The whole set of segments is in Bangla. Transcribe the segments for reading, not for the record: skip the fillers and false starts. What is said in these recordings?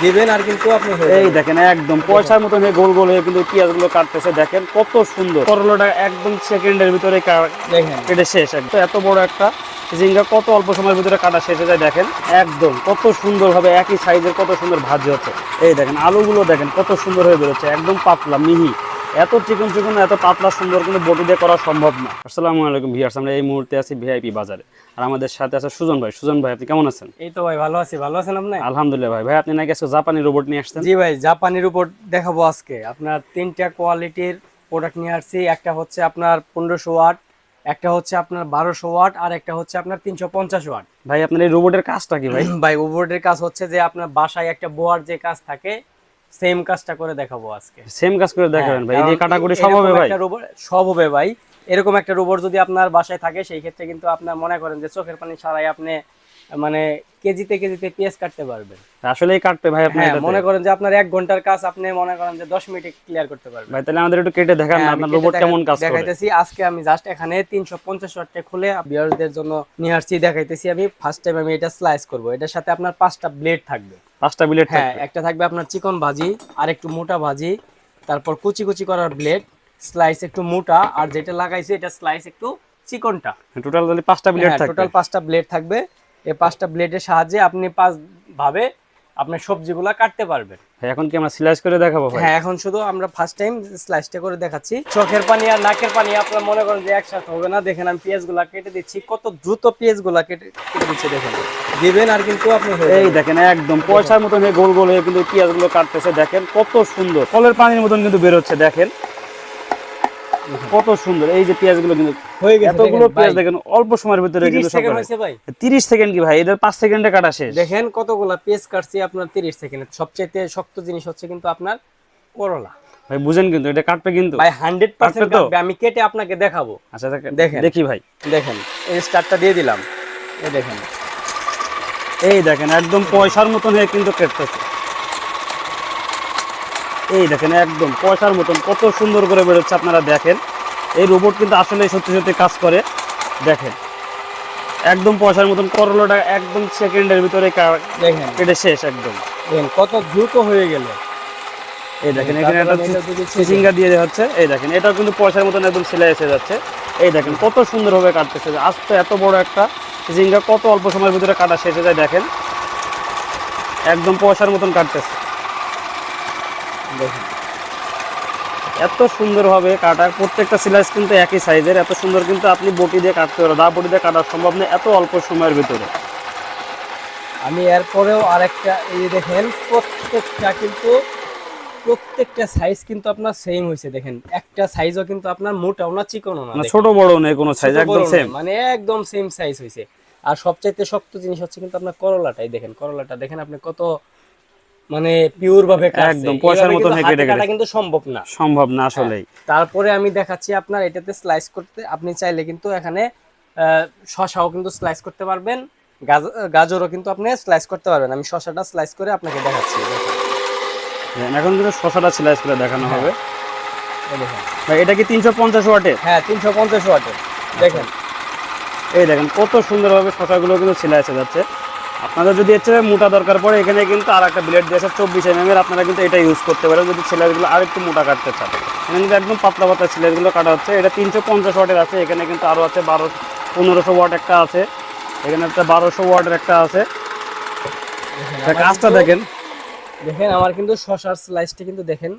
দিবেন আর কিন্তু আপনি এই দেখেন একদম পয়সার মতন হয়ে গোল গোল হয়ে কিন্তু পেঁয়াজগুলো কাটতেছে, দেখেন কত সুন্দর। করলাটা একদম সেকেন্ডের ভিতরে দেখেন কেটে শেষ। একদম এত বড় একটা ঝিঙ্গা কত অল্প সময়ের ভিতরে কাটা শেষ হয়ে যায়। দেখেন একদম কত সুন্দর ভাবে একই সাইজের কত সুন্দর ভাজি হচ্ছে। এই দেখেন আলুগুলো দেখেন কত সুন্দর হয়ে বেরোচ্ছে, একদম পাতলা মিহি। এত চিকন চিকন এত পাতলা সুন্দর কিন্তু বটি দিয়ে করা সম্ভব না। আসসালামু আলাইকুম ভিউয়ার্স, আমরা এই মুহূর্তে আছি ভিআইপি বাজারে, আর আমাদের সাথে আছে সুজন ভাই। সুজন ভাই, আপনি কেমন আছেন? এই তো ভাই ভালো আছি। ভালো আছেন আপনি? আলহামদুলিল্লাহ ভাই। ভাই আপনি নাকি আজকে জাপানি রোবট নিয়ে আসছেন? জি ভাই, জাপানির উপর দেখাবো আজকে। আপনার তিনটা কোয়ালিটির প্রোডাক্ট নিয়ে আসছি। একটা হচ্ছে আপনার 1500 ওয়াট, একটা হচ্ছে আপনার 1200 ওয়াট, আর একটা হচ্ছে আপনার 350 ওয়াট। ভাই আপনার এই রোবটের কাজটা কি ভাই? ভাই ওভারডের কাজ হচ্ছে যে আপনার বাসায় একটা বোয়ার যে কাজ থাকে সেম কাজটা করে দেখাবো আজকে। সেম কাজ করে দেখাবেন ভাই? এই যে কারণ কাটাকুটি সব হবে ভাই? সব হবে ভাই। এরকম একটা রোবট যদি আপনার বাসায় থাকে সেই ক্ষেত্রে কিন্তু আপনার মনে করেন যে চোখের পানি ছাড়াই আপনি মানে কেজিতে কেজিতে পেঁয়াজ কাটতে পারবেন। আসলেই কাটবে ভাই আপনার? হ্যাঁ, মনে করেন যে আপনার 1 ঘন্টার কাজ আপনি মনে করেন যে 10 মিনিটে ক্লিয়ার করতে পারবেন। ভাই তাহলে আমাদের একটু কেটে দেখান না হ্যাঁ, আপনার রোবট কেমন কাজ করে। দেখাইতেছি। আজকে আমি জাস্ট এখানে 350 ওয়াটটা খুলে ভিউয়ারদের জন্য নিয়ে আসছি, দেখাইতেছি। আমি ফার্স্ট টাইম আমি এটা স্লাইস করব। এটার সাথে আপনার 5টা ব্লেড থাকবে। 5টা ব্লেড হ্যাঁ, থাকবে? একটা থাকবে আপনার চিকন ভাজি, আর একটু মোটা ভাজি, তারপর কুচি কুচি করার ব্লেড, স্লাইস একটু মোটা, আর যেটা লাগাইছে এটা স্লাইস একটু চিকনটা। টোটাল তাহলে 5টা ব্লেড থাকবে? টোটাল 5টা ব্লেড থাকবে। এই 5টা ব্লেডের সাহায্যে আপনি 5 ভাবে আপনার সবজিগুলা কাটতে পারবেন। ভাই এখন কি আমরা স্লাইস করে দেখাবো ভাই? হ্যাঁ, এখন শুধু আমরা ফার্স্ট টাইম স্লাইসটা করে দেখাচ্ছি। চোখের পানি আর নাকের পানি আপনারা মনে করেন যে একসাথে হবে না। দেখেন আমি পেঁয়াজগুলা কেটে দিচ্ছি, কত দ্রুত পেঁয়াজগুলা কেটে দিচ্ছি। দেখেন দিবেন আর কিন্তু আপনি এই দেখেন একদম পয়সার মতন হয়ে গোল গোল হয়ে কিন্তু পেঁয়াজগুলো কাটতেছে, দেখেন কত সুন্দর। কলের পানির মতন কিন্তু বের হচ্ছে, দেখেন কত সুন্দর। এই যে পেঁয়াজগুলো কিন্তু হয়ে গেছে। এতগুলো পেঁয়াজ দেখেন অল্প সময়ের ভিতরে কিন্তু 30 সেকেন্ড হয়েছে ভাই। 30 সেকেন্ড কি ভাই? এদের 5 সেকেন্ডে কাটা শেষ। দেখেন কতগুলা পেঁয়াজ কাটছি আপনার 30 সেকেন্ডে। সবচেয়ে শক্ত জিনিস হচ্ছে কিন্তু আপনার করলা। ভাই বুঝেন কিন্তু এটা কাটবে কিন্তু ভাই 100% তো? কাটবে। আমি কেটে আপনাকে দেখাবো। আচ্ছা দেখেন, দেখি ভাই। দেখেন এই স্টারটা দিয়ে দিলাম। এই দেখেন, এই দেখেন একদম পয়সার মতন হয়ে কিন্তু কাটতেছে। এই দেখেন একদম পয়সার মতন কত সুন্দর করে বেরোচ্ছে। আপনারা দেখেন এই রোবট কিন্তু আসলে সত্যি সত্যি কাজ করে। দেখেন একদম পয়সার মতন করলাটা একদম সেকেন্ডের ভিতরে দেখেন কেটে শেষ একদম। দেখেন কত দ্রুত হয়ে গেল। এই দেখেন এখানে একটা চিচিঙ্গা দিয়ে হচ্ছে। এই দেখেন এটাও কিন্তু পয়সার মতন একদম সেলাই এসে যাচ্ছে। এই দেখেন কত সুন্দরভাবে কাটতেছে। আজ তো এত বড় একটা চিচিঙ্গা কত অল্প সময়ের ভিতরে কাটা শেষ হয়ে যায়। দেখেন একদম পয়সার মতন কাটতেছে। দেখেন এত সুন্দরভাবে কাটা, প্রত্যেকটা স্লাইস কিন্তু একই সাইজের। এত সুন্দর কিন্তু আপনি বটি দিয়ে কাটতে পারেন, দা বটি দিয়ে কাটা সম্ভব না এত অল্প সময়ের ভিতরে। আমি এরপরেও আরেকটা, এই যে দেখেন প্রত্যেকটা সাইজ কিন্তু আপনার সেম হয়েছে। দেখেন একটা সাইজও কিন্তু আপনার মোটাও না চিকনও না, ছোট বড় নেই কোনো সাইজ, একদম সেম, মানে একদম সেম সাইজ হয়েছে। আর সবচাইতে শক্ত জিনিস হচ্ছে কিন্তু আপনার করলাটাই। দেখেন করলাটা দেখেন আপনি কত মানে পিওর ভাবে একদম পয়সার মতন কেটে কাটা কিন্তু সম্ভব না আসলেই। তারপরে আমি দেখাচ্ছি আপনার এটাতে স্লাইস করতে। আপনি চাইলে কিন্তু এখানে শসাও কিন্তু স্লাইস করতে পারবেন, গাজরও কিন্তু আপনি স্লাইস করতে পারবেন। আমি শসাটা স্লাইস করে আপনাকে দেখাচ্ছি। এখন কিন্তু শসাটা স্লাইস করে দেখানো হবে। দেখেন ভাই এটা কি 350 ওয়াটের? হ্যাঁ, 350 ওয়াটের। দেখেন এই দেখেন কত সুন্দরভাবে শসাগুলো কিন্তু স্লাইস হয়ে যাচ্ছে। আপনাদের যদি হচ্ছে মোটা দরকার পড়ে, এখানে কিন্তু আর একটা ব্লেড দিয়েছে 24 mm এর। আপনারা কিন্তু এটা ইউজ করতে পারেন যদি স্লাইসগুলো আর একটু মোটা কাটতে চান। এখানে কিন্তু একদম পাতলা পাতলা স্লাইসগুলো কাটা হচ্ছে। এটা 350 ওয়াটের আছে। এখানে কিন্তু আরও আছে 1500 ওয়াট একটা আছে। এখানে একটা 1200 ওয়াটের একটা আছে। কাজটা দেখেন, দেখেন আমার কিন্তু শসার স্লাইসটা কিন্তু দেখেন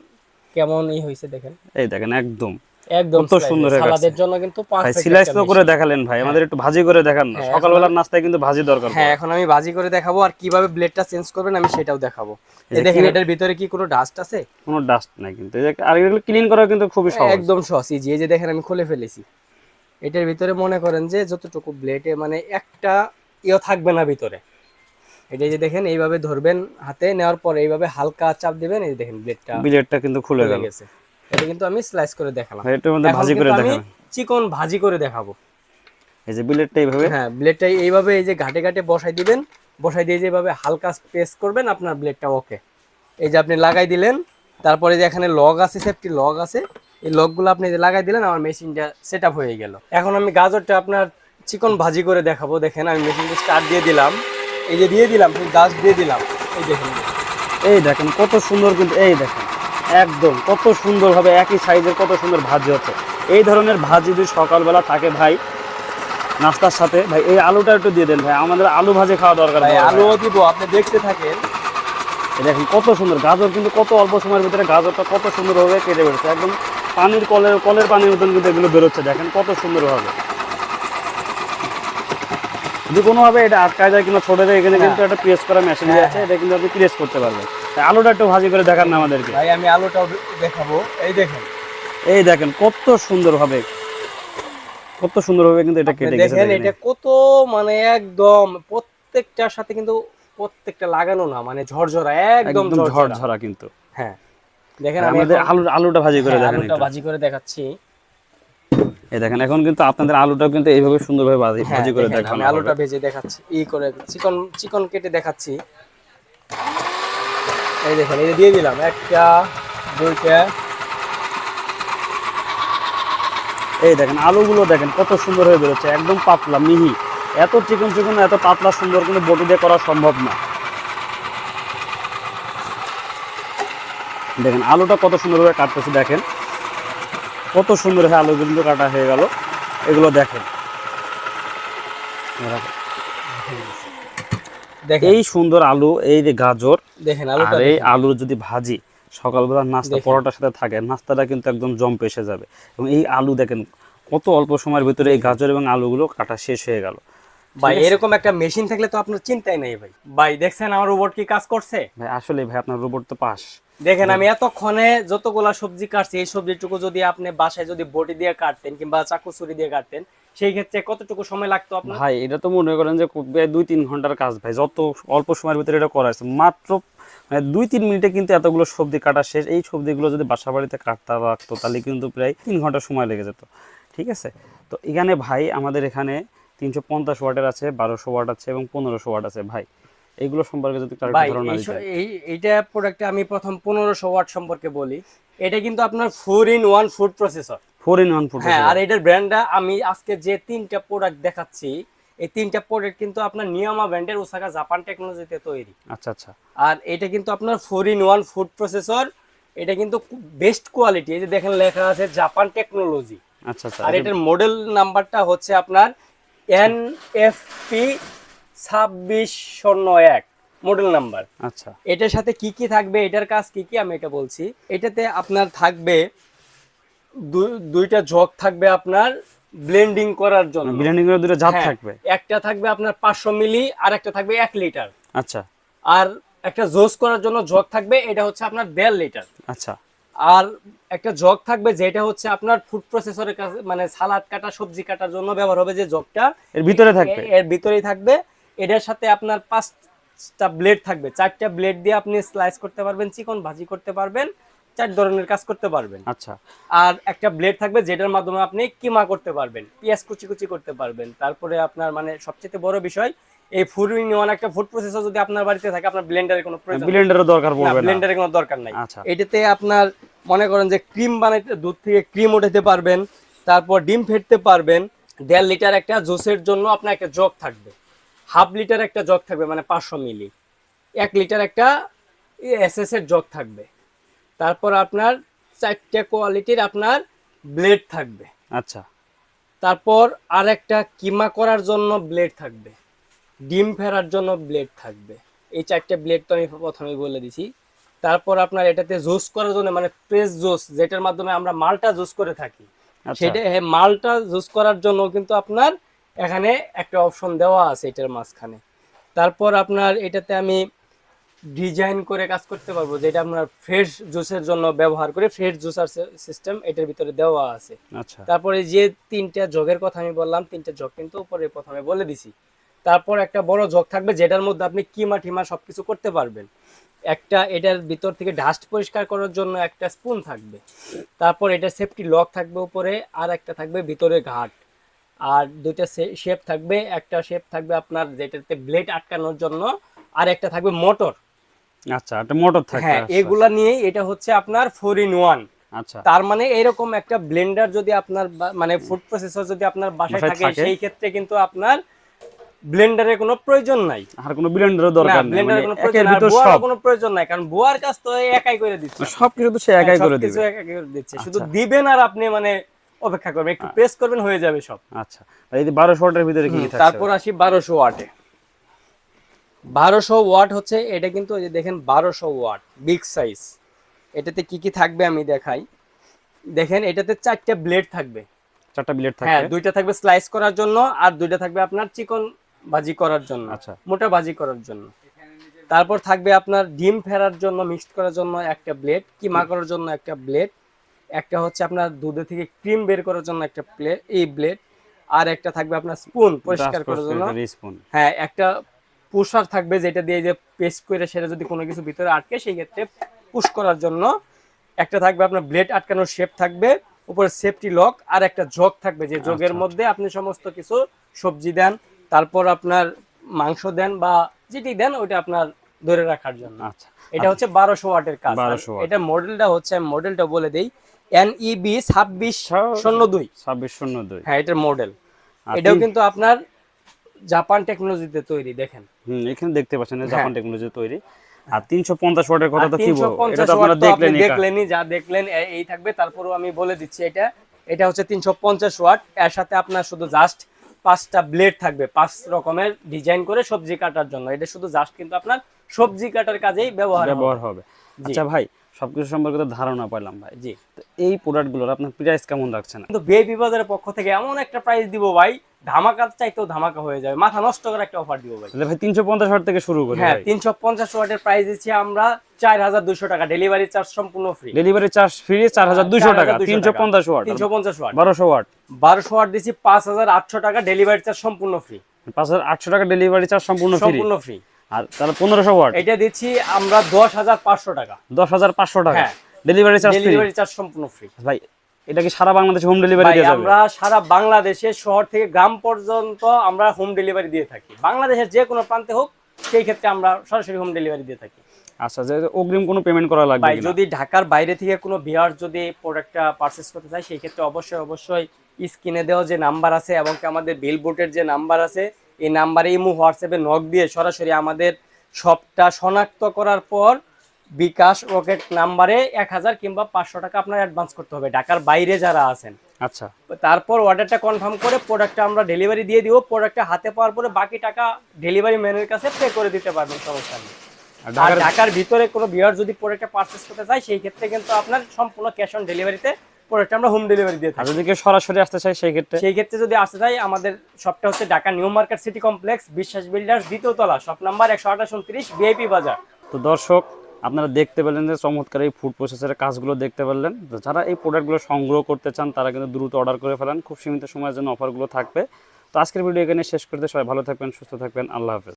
কেমন হয়েছে। দেখেন এই দেখেন একদম একদম কত সুন্দর হয়ে সালাদের জন্য কিন্তু ভাই স্লাইস তো করে দেখালেন ভাই, আমাদের একটু ভাজি করে দেখান না। সকালবেলার নাস্তায় কিন্তু ভাজি দরকার। হ্যাঁ, এখন আমি ভাজি করে দেখাবো, আর কিভাবে ব্লেডটা চেঞ্জ করবেন আমি সেটাও দেখাবো। এই দেখেন এটার ভিতরে কি কোনো ডাস্ট আছে? কোনো ডাস্ট নাই কিন্তু। আর এগুলো ক্লিন করা কিন্তু খুবই সহজ, একদম সহজ। এই যে দেখেন আমি খুলে ফেলেছি। এটার ভিতরে মনে করেন যে যতটুকু ব্লেডে মানে একটা থাকবে না ভিতরে। এটা যে দেখেন এইভাবে ধরবেন, হাতে নেওয়ার পর এইভাবে হালকা চাপ দিবেন। এই দেখেন ব্লেডটা কিন্তু খুলে গেছে। এটা কিন্তু আমি স্লাইস করে দেখালাম। এটার মধ্যে ভাজি করে দেখাবেন? চিকন ভাজি করে দেখাবো। এই যে ব্লেডটা এইভাবে, হ্যাঁ ব্লেডটা এইভাবে এই যে ঘাটে ঘাটে বসাই দিবেন। বসাই দিয়ে যেভাবে হালকা প্রেস করবেন আপনার ব্লেডটা ওকে। এই যে আপনি লাগাই দিলেন, তারপরে যে এখানে লগ আছে, সেফটি লগ আছে, এই লগগুলো আপনি যে লাগাই দিলেন, আমার মেশিনটা সেটআপ হয়ে গেল। এখন আমি গাজরটা আপনার চিকন ভাজি করে দেখাবো। দেখেন আমি মেশিনটা স্টার্ট দিয়ে দিলাম, এই যে দিয়ে দিলাম, গাছ দিয়ে দিলাম। এই দেখেন এই দেখেন কত সুন্দর, কিন্তু এই দেখেন একদম কত সুন্দর ভাবে একই সাইজের কত সুন্দর ভাজি হচ্ছে। এই ধরনের ভাজি যদি সকালবেলা থাকে ভাই নাস্তার সাথে, ভাই এই আলুটা একটু দিয়ে দেন ভাই, আমাদের আলু ভাজি খাওয়া দরকার। ভাই আলুও দিব, আপনি দেখতে থাকেন। দেখেন কত সুন্দর গাজর, কিন্তু কত অল্প সময়ের ভিতরে গাজরটা কত সুন্দরভাবে কেটে বেরোচ্ছে, একদম পানির কলের পানির মতন কিন্তু এগুলো বেরোচ্ছে, দেখেন কত সুন্দরভাবে। যদি কোনোভাবে এটা আটকায় যায় কিংবা ছোট যায়, এখানে কিন্তু একটা প্রেস করা মেশিন আছে, এটা কিন্তু আপনি প্রেস করতে পারবেন। আলুটা একটু ভাজি করে দেখান না আমাদেরকে। ভাই আমি আলুটাও দেখাবো, এই দেখেন। এই দেখেন কত সুন্দরভাবে কিন্তু এটা কেটে গেছে, দেখেন এটা কত মানে একদম প্রত্যেকটার সাথে কিন্তু প্রত্যেকটা লাগানো না, মানে ঝরঝরা, একদম ঝরঝরা কিন্তু। হ্যাঁ দেখেন আমি আমাদের আলুটা ভাজি করে দেখেন, আলুটা ভাজি করে দেখাচ্ছি। এই দেখেন এখন কিন্তু আপনাদের আলুটাও কিন্তু এইভাবে সুন্দরভাবে ভাজি করে দেখানো আমি আলুটা ভেজে দেখাচ্ছি, করে চিকন চিকন কেটে দেখাচ্ছি। এই দেখেন এই দিয়ে দিলাম একটা, দুইটা। এই দেখেন আলুগুলো দেখেন কত সুন্দর হয়ে বেরোচ্ছে, একদম পাতলা মিহি, এত চিকন চিকন এত পাতলা সুন্দর কিন্তু বটি দিয়ে করা সম্ভব না। দেখেন আলুটা কত সুন্দরভাবে কাটতেছে, দেখেন কত সুন্দর আলু কিন্তু কাটা হয়ে গেল। এগুলো দেখেন এই সুন্দর আলু, এই যে গাজর দেখেন, আর এই আলুর যদি ভাজি সকালবেলা নাস্তা পরোটার সাথে থাকে, নাস্তাটা কিন্তু একদম জম্পে এসে যাবে। এবং এই আলু দেখেন কত অল্প সময়ের ভিতরে এই গাজর এবং আলুগুলো কাটা শেষ হয়ে গেল। ভাই এরকম একটা মেশিন থাকলে তো আপনার চিন্তাই নেই ভাই। ভাই দেখছেন আমার রোবট কি কাজ করছে? ভাই আসলে ভাই আপনার রোবট তো পাস। দেখেন আমি এতক্ষণে যতগুলা সবজি কাটছি, এই সবজিটুকু যদি আপনি বাসায় যদি বটি দিয়ে কাটতেন কিংবা চাকু ছুরি দিয়ে কাটতেন, সেই ক্ষেত্রে কতটুকু সময় লাগতো আপনার? ভাই এটা তো মনে করেন যে 2-3 ঘন্টার কাজ ভাই, যত অল্প সময়ের ভিতরে এটা করা হয়েছে, মাত্র 2-3 মিনিটে কিন্তু এতগুলো সবজি কাটা শেষ। এই সবজিগুলো যদি বাসা বাড়িতে কাটতে রাখতো তাহলে কিন্তু প্রায় 3 ঘন্টা সময় লেগে যেত। ঠিক আছে, তো এখানে ভাই আমাদের এখানে 350 ওয়াটের আছে, 1200 ওয়াট আছে এবং 1500 ওয়াট আছে। ভাই এইগুলো সম্পর্কে যদি কারো ধারণা দিতে। এইটা প্রোডাক্টে আমি প্রথম 1500 ওয়াট সম্পর্কে বলি। এটা কিন্তু আপনার 4-in-1 food processor. 4-in-1 food. হ্যাঁ, আর এটার ব্র্যান্ডটা আমি আজকে যে তিনটা প্রোডাক্ট দেখাচ্ছি, এই তিনটা প্রোডাক্ট কিন্তু আপনার নিয়ামা ব্র্যান্ডের, ওসাকা জাপান টেকনোলজিতে তৈরি। আচ্ছা আচ্ছা। আর এটা কিন্তু আপনার 4-in-1 ফুড প্রসেসর। এটা কিন্তু বেস্ট কোয়ালিটি, এই যে দেখেন লেখা আছে জাপান টেকনোলজি। আচ্ছা আচ্ছা। আর এটার মডেল নাম্বারটা হচ্ছে আপনার NFP 2601 মডেল নাম্বার। আচ্ছা, এটার সাথে কি কি থাকবে, এটার কাজ কি কি আমি এটা বলছি। এটাতে আপনার থাকবে দুইটা জগ থাকবে আপনার ব্লেন্ডিং করার জন্য। ব্লেন্ডিং এর দুটো জাত থাকবে। একটা থাকবে আপনার 500 মিলি আর একটা থাকবে 1 লিটার। আচ্ছা। আর একটা জোস করার জন্য জগ থাকবে, এটা হচ্ছে আপনার 1.5 লিটার। আচ্ছা। আর একটা জগ থাকবে যেটা হচ্ছে আপনার ফুড প্রসেসরের কাছে, মানে সালাদ কাটা সবজি কাটার জন্য ব্যবহার হবে, যে জগটা এর ভিতরে থাকবে, এর ভিতরেই থাকবে। এটার সাথে আপনার 5টা ব্লেড থাকবে, 4টা ব্লেড দিয়ে আপনি স্লাইস করতে পারবেন, চিকন ভাজি করতে পারবেন, 4 ধরনের কাজ করতে পারবেন। আচ্ছা। আর একটা ব্লেড থাকবে যেটার মাধ্যমে আপনি কিমা করতে পারবেন, পেঁয়াজ কুচি কুচি করতে পারবেন। তারপরে আপনার মানে সবচেয়ে বড় বিষয়, এই 4-in-1 একটা ফুড প্রসেসর যদি আপনার বাড়িতে থাকে, আপনার ব্লেন্ডারের কোনো প্রয়োজন, ব্লেন্ডারের দরকার পড়বে না, ব্লেন্ডারের কোনো দরকার নাই। আচ্ছা। এটাতে আপনার মনে করেন যে ক্রিম বানাইতে, দুধ থেকে ক্রিম উঠাতে পারবেন, তারপর ডিম ফেটতে পারবেন। 1.5 লিটার একটা জুসের জন্য আপনার একটা জগ থাকবে, 1/2 লিটার একটা জগ থাকবে মানে 500 মিলি, 1 লিটার একটা এসএস এর জগ থাকবে। তারপর আপনার 4টা কোয়ালিটির আপনার ব্লেড থাকবে। আচ্ছা। তারপর আর একটা কিমা করার জন্য ব্লেড থাকবে, ডিম ফেরার জন্য ব্লেড থাকবে। এই 4টা ব্লেড তো আমি প্রথমেই বলে দিছি। তারপর আপনার এটাতে জুস করার জন্য, মানে প্রেস জুস, যেটার মাধ্যমে আমরা মালটা জুস করে থাকি, সেটা মালটা জুস করার জন্য কিন্তু আপনার এখানে একটা অপশন দেওয়া আছে এটার মাঝখানে। তারপর আপনার এটাতে আমি ডিজাইন করে কাজ করতে পারবো, যেটা আপনার ফ্রেশ জুসের জন্য ব্যবহার করে, ফ্রেশ জুসার সিস্টেম এটার ভিতরে দেওয়া আছে। আচ্ছা। তারপরে যে 3টা জগের কথা আমি বললাম, 3টা জগ কিন্তু উপরে প্রথমে বলে দিছি। তারপর একটা বড় জগ থাকবে যেটার মধ্যে আপনি কিমা টিমা সবকিছু করতে পারবেন। একটা এটার ভিতর থেকে ডাস্ট পরিষ্কার করার জন্য একটা স্পুন থাকবে। তারপর এটা সেফটি লক থাকবে উপরে, আর একটা থাকবে ভিতরে ঘাট। আর দুইটা শেপ থাকবে, একটা শেপ থাকবে আপনার যেটাতে ব্লেড আটকানোর জন্য, আর একটা থাকবে মোটর। আচ্ছা, একটা মোটর থাকবে। হ্যাঁ, এগুলা নিয়ে এটা হচ্ছে আপনার 4-in-1। আচ্ছা। তার মানে এরকম একটা ব্লেন্ডার যদি আপনার মানে ফুড প্রসেসর যদি আপনার বাসায় থাকে, সেই ক্ষেত্রে কিন্তু আপনার ব্লেন্ডারের কোনো প্রয়োজন নাই, আর কোনো ব্লেন্ডারও দরকার নেই, ব্লেন্ডারের মানে কোনো একের প্রয়োজন, আর ভিতর বোয়ারও সব কোনো প্রয়োজন নাই, কারণ বোয়ার কাজ তো এই একাই করে দিচ্ছে। সবকিছু তো সে একাই করে সবকিছু দিবে। একাই করে দিচ্ছে, শুধু আচ্ছা। দিবেন আর আপনি মানে অপেক্ষা করবেন, একটু প্রেস করবেন হয়ে যাবে সব। আচ্ছা, আর এই যে 1200 ওয়াটের ভিতরে কি কি থাকছে? তারপর আসি 1200 ওয়াটে। 1200 ওয়াট হচ্ছে এটা, কিন্তু এই যে দেখেন 1200 ওয়াট বিগ সাইজ। এটাতে কি কি থাকবে আমি দেখাই। দেখেন এটাতে 4টা ব্লেড থাকবে। 4টা ব্লেড হ্যাঁ, থাকবে। 2টা থাকবে স্লাইস করার জন্য, আর 2টা থাকবে আপনার চিকন ভাজি করার জন্য, আচ্ছা। মোটা ভাজি করার জন্য। তারপর থাকবে আপনার ডিম ফেরার জন্য, মিক্সড করার জন্য একটা ব্লেড, কিমা করার জন্য একটা ব্লেড, একটা হচ্ছে আপনার দুধে থেকে ক্রিম বের করার জন্য একটা প্লেট, এই ব্লেড, আর একটা থাকবে আপনার স্পুন পরিষ্কার করার জন্য। স্পুন। হ্যাঁ, একটা পুশার থাকবে যেটা দিয়ে যে পেস্ট করে সেটা যদি কোনো কিছু ভিতরে আটকে সেই ক্ষেত্রে পুশ করার জন্য। একটা থাকবে আপনার ব্লেড আটকানোর শেপ থাকবে, উপরে সেফটি লক, আর একটা জগ থাকবে যে জগের আচ্ছা। মধ্যে আপনি সমস্ত কিছু সবজি দেন, তারপর আপনার মাংস দেন বা যেটি দেন ওইটা আপনার ধরে রাখার জন্য। আচ্ছা, এটা হচ্ছে 1200 ওয়াটের কাজ। 1200 ওয়াট। এটা মডেলটা হচ্ছে, আমি মডেলটা বলে দেই, NEB 2602। 2602। হ্যাঁ, এটার মডেল। আর এটাও কিন্তু আপনার জাপান টেকনোলজিতে তৈরি, দেখেন। এখানে দেখতে পাচ্ছেন জাপান টেকনোলজি তৈরি। আর 350 ওয়াটের কথা তো কি বলবো, 350 এটা তো আপনারা ওয়াট তো আপনি দেখলেনই। দেখলেনই, যা দেখলেন এই থাকবে। তারপরও আমি বলে দিচ্ছি, এটা হচ্ছে 350 ওয়াট। এর সাথে আপনার শুধু জাস্ট 5টা ব্লেড থাকবে, 5 রকমের ডিজাইন করে সবজি কাটার জন্য। এটা শুধু জাস্ট কিন্তু আপনার সবজি কাটার কাজেই ব্যবহার হবে। আচ্ছা ভাই, সবকিছু সম্পর্কে তো ধারণা পেলাম ভাই। জি। তো এই প্রোডাক্টগুলোর আপনার প্রাইস কেমন রাখছেন? কিন্তু বিআইপি বাজারের পক্ষ থেকে এমন একটা প্রাইস দিব ভাই, ধামাকা চাইতেও ধামাকা হয়ে যাবে, মাথা নষ্ট করে একটা অফার দিব ভাই। তাহলে ভাই 350 ওয়াট থেকে শুরু করি। হ্যাঁ, ভাই 350 ওয়াটের প্রাইস দিচ্ছি আমরা 4200 টাকা, ডেলিভারি চার্জ সম্পূর্ণ ফ্রি। ডেলিভারি চার্জ ফ্রি 4200 টাকা। 350 ওয়াট, 350 ওয়াট। 1200 ওয়াট, 1200 ওয়াট দিচ্ছি 5800 টাকা, ডেলিভারি চার্জ সম্পূর্ণ ফ্রি। 5800 টাকা ডেলিভারি চার্জ সম্পূর্ণ ফ্রি। আর তাহলে 1500 ওয়াট এটা দিচ্ছি আমরা 10500 টাকা। 10500 টাকা। হ্যাঁ, delivery charge free. Delivery charge সম্পূর্ণ ফ্রি। ভাই এটা কি সারা বাংলাদেশে হোম ডেলিভারি ভাই দেওয়া যাবে? আমরা সারা বাংলাদেশে শহর থেকে গ্রাম পর্যন্ত আমরা হোম ডেলিভারি দিয়ে থাকি। বাংলাদেশের যে কোনো প্রান্তে হোক, সেই ক্ষেত্রে আমরা সরাসরি হোম ডেলিভারি দিয়ে থাকি। আচ্ছা, যে অগ্রিম কোনো পেমেন্ট করা লাগবে ভাই কিনা? যদি ঢাকার বাইরে থেকে কোনো ভিউয়ার যদি প্রোডাক্টটা পারচেজ করতে চায়, সেই ক্ষেত্রে অবশ্যই স্ক্রিনে দেওয়া যে নাম্বার আছে এবং কি আমাদের বিলবোর্ডের যে নাম্বার আছে, এই নাম্বারে ইমো হোয়াটসঅ্যাপে নক দিয়ে সরাসরি আমাদের শপটা শনাক্ত করার পর বিকাশ রকেট নাম্বারে 1000 কিংবা 500 টাকা আপনার অ্যাডভান্স করতে হবে, ঢাকার বাইরে যারা আছেন। আচ্ছা, তারপর অর্ডারটা কনফার্ম করে প্রোডাক্টটা আমরা ডেলিভারি দিয়ে দিব। প্রোডাক্টটা হাতে পাওয়ার পরে বাকি টাকা ডেলিভারি ম্যানের কাছে পে করে দিতে পারবেন, সমস্যা নেই। আর ঢাকার ভিতরে কোনো ভিউয়ার যদি প্রোডাক্টটা পারচেজ করতে চায়, সেই ক্ষেত্রে কিন্তু আপনার সম্পূর্ণ ক্যাশ অন ডেলিভারিতে প্রোডাক্টটা আমরা হোম ডেলিভারি দিয়ে আর থাকি। যদি কেউ সরাসরি আসতে চায় সেই ক্ষেত্রে যদি আসতে চাই, আমাদের শপটা হচ্ছে Dhaka new market city complex, বিশ্বাস বিল্ডার্স, 2য় তলা, শপ নাম্বার 128-29, বিআইপি বাজার। তো দর্শক আপনারা দেখতে পেলেন যে চমৎকার এই ফুড প্রসেসরের কাজগুলো দেখতে পারলেন। তো যারা এই প্রোডাক্টগুলো সংগ্রহ করতে চান তারা কিন্তু দ্রুত অর্ডার করে ফেলেন, খুব সীমিত সময়ের জন্য অফারগুলো থাকবে। তো আজকের ভিডিও এখানে শেষ করতে, সবাই ভালো থাকবেন, সুস্থ থাকবেন, আল্লাহ হাফেজ।